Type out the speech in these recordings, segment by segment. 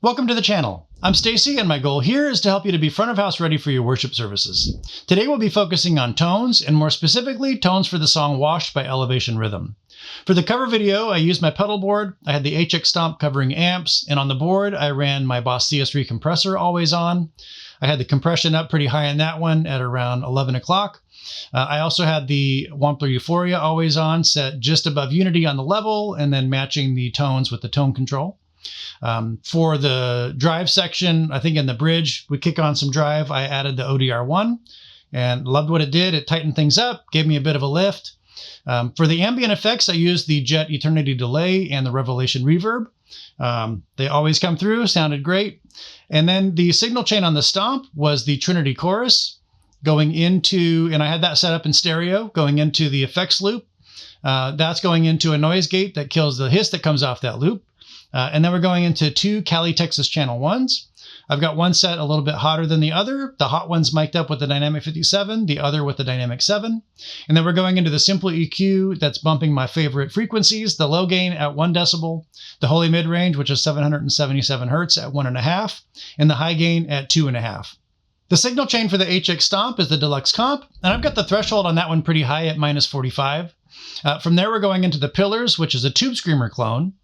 Welcome to the channel. I'm Stacy, and my goal here is to help you to be front of house ready for your worship services. Today we'll be focusing on tones, and more specifically, tones for the song Washed by Elevation Rhythm. For the cover video, I used my pedal board. I had the HX Stomp covering amps, and on the board I ran my Boss CS3 compressor always on. I had the compression up pretty high on that one at around 11 o'clock. I also had the Wampler Euphoria always on, set just above unity on the level, and then matching the tones with the tone control. For the drive section, I think in the bridge, we kick on some drive. I added the ODR-1 and loved what it did. It tightened things up, gave me a bit of a lift. For the ambient effects, I used the Jet Eternity Delay and the Revelation Reverb. They always come through, sounded great. And then the signal chain on the Stomp was the Trinity Chorus going into, and I had that set up in stereo, going into the effects loop. That's going into a noise gate that kills the hiss that comes off that loop. And then we're going into two Cali, Texas channel 1s. I've got one set a little bit hotter than the other. The hot one's mic'd up with the Dynamic 57, the other with the Dynamic 7. And then we're going into the simple EQ that's bumping my favorite frequencies, the low gain at 1 decibel, the holy mid-range, which is 777 hertz at 1.5, and the high gain at 2.5. The signal chain for the HX Stomp is the Deluxe Comp, and I've got the threshold on that one pretty high at -45. From there, we're going into the Pillars, which is a Tube Screamer clone.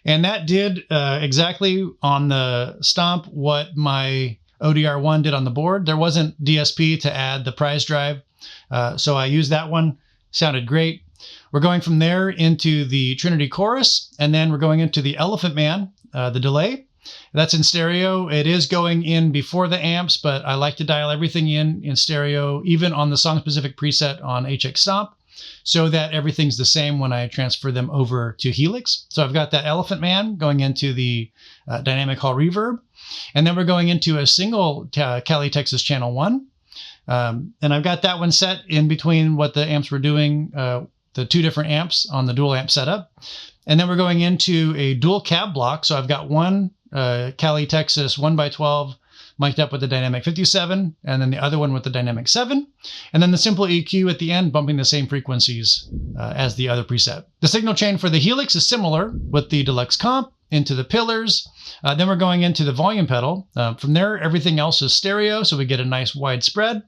And that did exactly on the Stomp what my ODR-1 did on the board. There wasn't DSP to add the prize drive, so I used that one. Sounded great. We're going from there into the Trinity Chorus, and then we're going into the Elephant Man, the delay. That's in stereo. It is going in before the amps, but I like to dial everything in stereo, even on the song-specific preset on HX Stomp, so that everything's the same when I transfer them over to Helix. So I've got that Elephant Man going into the Dynamic Hall Reverb. And then we're going into a single Cali, Texas channel 1. And I've got that one set in between what the amps were doing, the two different amps on the dual amp setup. And then we're going into a dual cab block. So I've got one Cali, Texas 1x12 mic'd up with the Dynamic 57, and then the other one with the Dynamic 7, and then the simple EQ at the end, bumping the same frequencies as the other preset. The signal chain for the Helix is similar with the Deluxe Comp into the Pillars. Then we're going into the volume pedal. From there, everything else is stereo, so we get a nice wide spread.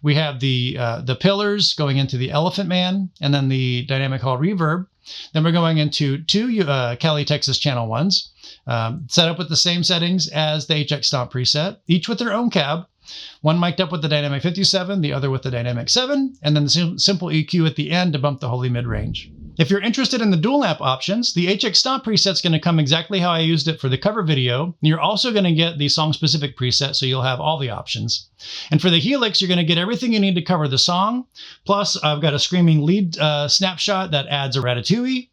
We have the Pillars going into the Elephant Man, and then the Dynamic Hall Reverb. Then we're going into two Cali, Texas channel 1s. Set up with the same settings as the HX Stomp preset, each with their own cab. One mic'd up with the Dynamic 57, the other with the Dynamic 7, and then the simple EQ at the end to bump the holy mid-range. If you're interested in the dual amp options, the HX Stomp preset's going to come exactly how I used it for the cover video. You're also going to get the song-specific preset, so you'll have all the options. And for the Helix, you're going to get everything you need to cover the song. Plus, I've got a screaming lead snapshot that adds a ratatouille.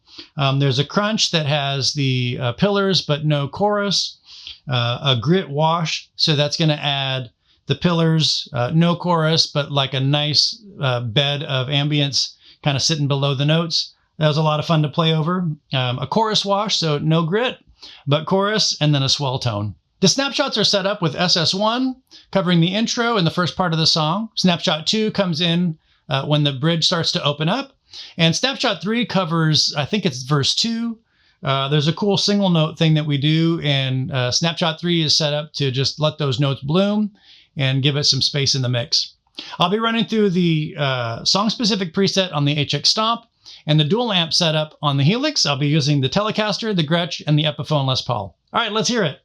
There's a crunch that has the Pillars but no chorus, a grit wash, so that's going to add the Pillars, no chorus, but like a nice bed of ambience kind of sitting below the notes. That was a lot of fun to play over. A chorus wash, so no grit, but chorus, and then a swell tone. The snapshots are set up with SS1 covering the intro and the first part of the song. Snapshot 2 comes in when the bridge starts to open up. And Snapshot 3 covers, I think it's verse 2. There's a cool single note thing that we do, and Snapshot 3 is set up to just let those notes bloom and give it some space in the mix. I'll be running through the song-specific preset on the HX Stomp and the dual amp setup on the Helix. I'll be using the Telecaster, the Gretsch, and the Epiphone Les Paul. All right, let's hear it.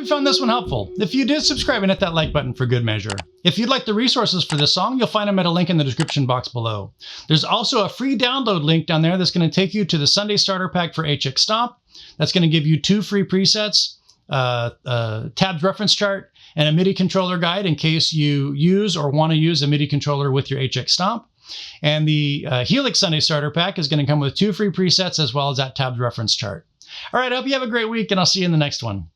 found this one helpful. If you did, subscribe and hit that like button for good measure. If you'd like the resources for this song, you'll find them at a link in the description box below. There's also a free download link down there that's going to take you to the Sunday Starter Pack for HX Stomp. That's going to give you 2 free presets, tabs reference chart, and a MIDI controller guide in case you use or want to use a MIDI controller with your HX Stomp. And the Helix Sunday Starter Pack is going to come with 2 free presets as well as that tabs reference chart. All right, I hope you have a great week, and I'll see you in the next one.